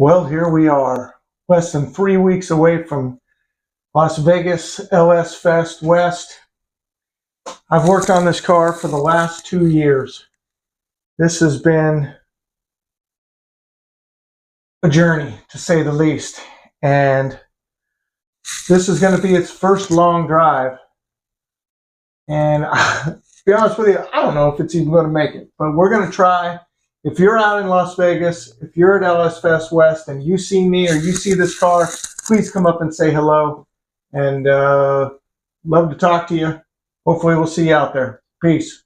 Well, here we are, less than 3 weeks away from Las Vegas LS Fest West. I've worked on this car for the last 2 years. This has been a journey, to say the least. And this is going to be its first long drive. And to be honest with you, I don't know if it's even going to make it, but we're going to try. If you're out in Las Vegas, if you're at LS Fest West and you see me or you see this car, please come up and say hello. And love to talk to you. Hopefully we'll see you out there. Peace.